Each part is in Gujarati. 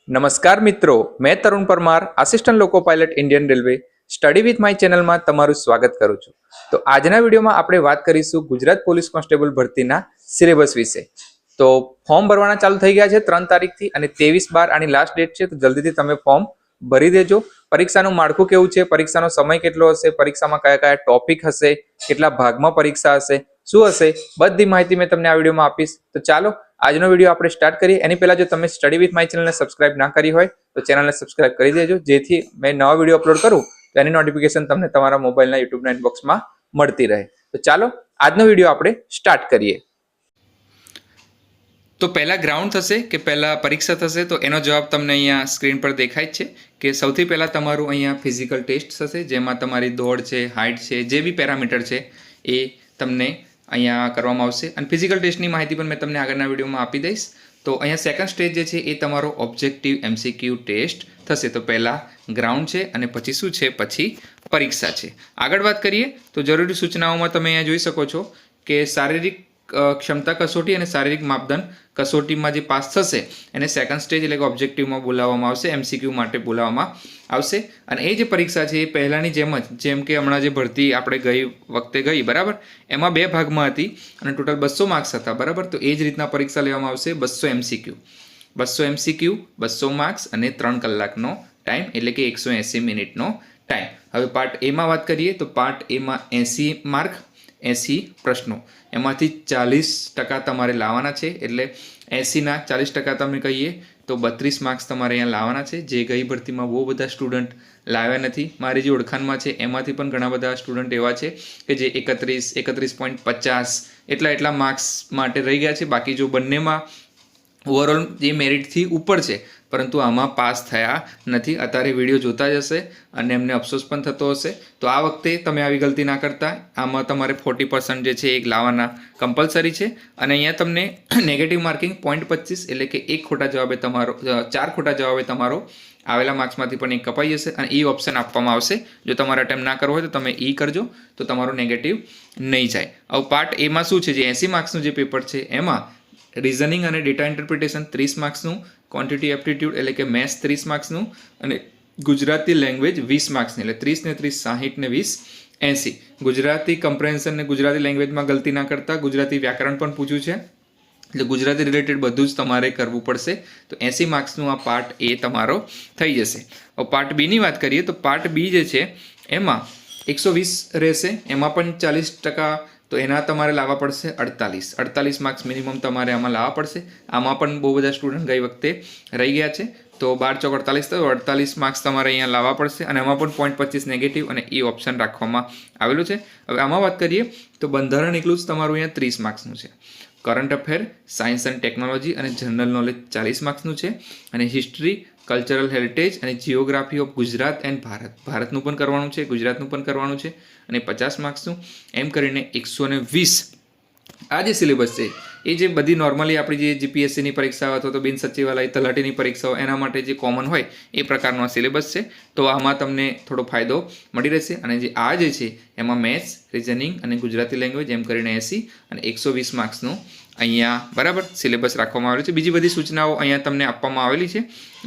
નમસ્કાર મિત્રો, મેં Tarun Parmar, assistant loco pilot Indian railway study with my ચેનલમાં તમારું સ્વાગત કરું છું. તો આજના વિડીયોમાં આપણે વાત કરીશું ગુજરાત પોલીસ કોન્સ્ટેબલ ભરતીના સિલેબસ વિશે. તો ફોર્મ ભરવાના ચાલુ થઈ ગયા છે 3 તારીખથી અને 23/12 આની લાસ્ટ ડેટ છે. તો જલ્દીથી તમે ફોર્મ ભરી દેજો. પરીક્ષાનું માળખું કેવું છે, પરીક્ષાનો સમય કેટલો હશે, પરીક્ષામાં કયા કયા ટોપિક હશે, કેટલા ભાગમાં પરીક્ષા હશે, શું હશે, બધી માહિતી મેં તમને આ વિડીયોમાં આપીશ. તો ચાલો આજનો વિડીયો આપણે સ્ટાર્ટ કરીએ. એની પહેલા જો તમે સ્ટડી વિથ માય ચેનલને સબસ્ક્રાઇબ ના કરી હોય તો ચેનલને સબસ્ક્રાઇબ કરી દેજો, જેથી મેં નવા વિડીયો અપલોડ કરું તો એની નોટિફિકેશન તમને તમારા મોબાઈલના યુટ્યુબના ઇનબોક્સમાં મળતી રહે. તો ચાલો આજનો વિડીયો આપણે સ્ટાર્ટ કરીએ. તો પહેલા ગ્રાઉન્ડ થશે કે પહેલા પરીક્ષા થશે, તો એનો જવાબ તમને અહીંયા સ્ક્રીન પર દેખાય જ છે કે સૌથી પહેલા તમારું અહીંયા ફિઝિકલ ટેસ્ટ થશે, જેમાં તમારી દોડ છે, હાઇટ છે, જે બી પેરામીટર છે એ તમને અહીંયા કરવામાં આવશે. અને ફિઝિકલ ટેસ્ટની માહિતી પણ મેં તમને આગળના વિડીયોમાં આપી દઈશ. તો અહીંયા સેકન્ડ સ્ટેજ જે છે એ તમારો ઓબ્જેક્ટિવ MCQ ટેસ્ટ થશે. તો પહેલાં ગ્રાઉન્ડ છે અને પછી શું છે, પછી પરીક્ષા છે. આગળ વાત કરીએ તો જરૂરી સૂચનાઓમાં તમે અહીંયા જોઈ શકો છો કે શારીરિક ક્ષમતા કસોટી અને શારીરિક માપદંડ કસોટીમાં જે પાસ થશે એને સેકન્ડ સ્ટેજ એટલે કે ઓબ્જેક્ટિવમાં બોલાવવામાં આવશે, MCQ માટે બોલાવવામાં આવશે. અને એ જે પરીક્ષા છે એ પહેલાંની જેમ કે હમણાં જે ભરતી આપણે ગઈ વખતે ગઈ બરાબર, એમાં 2 ભાગમાં હતી અને ટોટલ 200 માર્ક્સ હતા બરાબર. તો એ જ રીતના પરીક્ષા લેવામાં આવશે. 200 MCQ 200 માર્ક્સ અને 3 કલાકનો ટાઈમ એટલે કે 180 મિનિટનો ટાઈમ. હવે પાર્ટ એમાં વાત કરીએ તો પાર્ટ એમાં 80 માર્ક 80 પ્રશ્નો, એમાંથી 40% તમારે લાવવાના છે. એટલે 80ના 40% તમે કહીએ તો 32 માર્ક્સ તમારે અહીંયા લાવવાના છે, જે ગઈ ભરતીમાં બહુ બધા સ્ટુડન્ટ લાવ્યા નથી. મારી જે ઓળખાણમાં છે એમાંથી પણ ઘણા બધા સ્ટુડન્ટ એવા છે કે જે 31.50 એટલા માર્ક્સ માટે રહી ગયા છે. બાકી જો બંનેમાં ઓવરઓલ જે મેરિટથી ઉપર છે પરંતુ આમાં પાસ થયા નથી. અત્યારે વિડીયો જોતા જ હશે અને એમને અફસોસ પણ થતો હશે. તો આ વખતે તમે આવી ગલતી ના કરતા. આમાં તમારે 40% જે છે એ લાવવાના કમ્પલસરી છે. અને અહીંયા તમને નેગેટિવ માર્કિંગ 0.25 એટલે કે 4 ખોટા જવાબે તમારો આવેલા માર્ક્સમાંથી પણ એક કપાઈ જશે અને ઈ ઓપ્શન આપવામાં આવશે. જો તમારે અટેમ્પ ના કરવો હોય તો તમે ઈ કરજો, તો તમારો નેગેટિવ નહીં જાય. હવે પાર્ટ એમાં શું છે, જે 80 માર્ક્સનું જે પેપર છે એમાં રિઝનિંગ અને ડેટા ઇન્ટરપ્રિટેશન 30 માર્ક્સનું, ક્વોન્ટિટી એપ્ટિટ્યૂડ એટલે કે મેથ્સ 30 માર્ક્સનું અને ગુજરાતી લેંગ્વેજ 20 માર્ક્સની. એટલે 30 ને 30 60 ને 20 80. ગુજરાતી કમ્પ્રેન્શન ને ગુજરાતી લેંગ્વેજમાં ગલતી ના કરતા, ગુજરાતી વ્યાકરણ પણ પૂછ્યું છે એટલે ગુજરાતી રિલેટેડ બધું જ તમારે કરવું પડશે. તો 80 માર્ક્સનું આ પાર્ટ એ તમારો થઈ જશે. હવે પાર્ટ બીની વાત કરીએ તો પાર્ટ બી જે છે એમાં 120 રહેશે, એમાં પણ 40%, તો એના તમારે લાવવા પડશે 48 માર્ક્સ મિનિમમ તમારે આમાં લાવવા પડશે. આમાં પણ બહુ બધા સ્ટુડન્ટ ગઈ વખતે રહી ગયા છે. તો 12 ચોક 48 થયો, 48 માર્ક્સ તમારે અહીંયા લાવવા પડશે. અને આમાં પણ 0.25 નેગેટિવ અને એ ઓપ્શન રાખવામાં આવેલું છે. હવે આમાં વાત કરીએ તો બંધારણ એકલું જ તમારું અહીંયા 30 માર્ક્સનું છે. Current affair, science and technology અને જનરલ નોલેજ 40 માર્ક્સનું છે. અને હિસ્ટ્રી, કલ્ચરલ હેરિટેજ અને જિયોગ્રાફી ઓફ ગુજરાત એન્ડ ભારતનું પણ કરવાનું છે, ગુજરાતનું પણ કરવાનું છે અને 50 માર્ક્સનું. એમ કરીને 120 આ જે સિલેબસ છે એ જે બધી નોર્મલી આપણી જે GPSCની પરીક્ષાઓ અથવા તો બિન સચિવાલય તલાટીની પરીક્ષાઓ એના માટે જે કોમન હોય એ પ્રકારનો સિલેબસ છે. તો આમાં તમને થોડો ફાયદો મળી રહેશે. અને જે આ જે છે એમાં મેથ્સ, રિઝનિંગ અને ગુજરાતી લેંગ્વેજ એમ કરીને 80 અને 120 માર્ક્સનું અહીંયા બરાબર સિલેબસ રાખવામાં આવેલું છે. બીજી બધી સૂચનાઓ અહીંયા તમને આપવામાં આવેલી છે,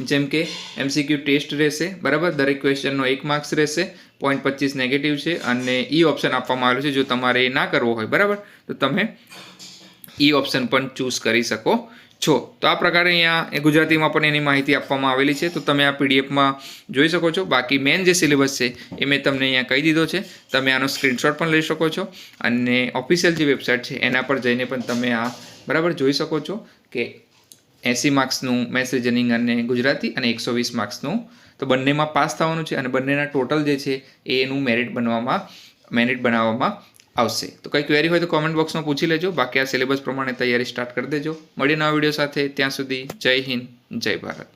જેમ કે MCQ ટેસ્ટ રહેશે બરાબર, દરેક ક્વેશ્ચનનો 1 માર્ક્સ રહેશે, 0.25 નેગેટિવ છે અને ઈ ઓપ્શન આપવામાં આવેલું છે. જો તમારે એ ના કરવો હોય બરાબર તો તમે ઈ ઓપ્શન પણ ચૂઝ કરી શકો છો. તો આ પ્રકારે અહીંયા ગુજરાતીમાં પણ એની માહિતી આપવામાં આવેલી છે, તો તમે આ PDFમાં જોઈ શકો છો. બાકી મેન જે સિલેબસ છે એ મેં તમને અહીંયા કહી દીધો છે. તમે આનો સ્ક્રીનશોટ પણ લઈ શકો છો અને ઓફિશિયલ જે વેબસાઇટ છે એના પર જઈને પણ તમે આ બરાબર જોઈ શકો છો કે 80 માર્ક્સનું મેથ્સ, રિઝનિંગ અને ગુજરાતી અને 120 માર્ક્સનું, તો બંનેમાં પાસ થવાનું છે અને બંનેના ટોટલ જે છે એનું મેરિટ બનાવવામાં આવશે. તો કંઈ ક્વેરી હોય તો કોમેન્ટ બોક્સમાં પૂછી લેજો. બાકી આ સિલેબસ પ્રમાણે તૈયારી સ્ટાર્ટ કરી દેજો. મળીએ નવા વિડીયો સાથે. ત્યાં સુધી જય હિન્દ, જય ભારત.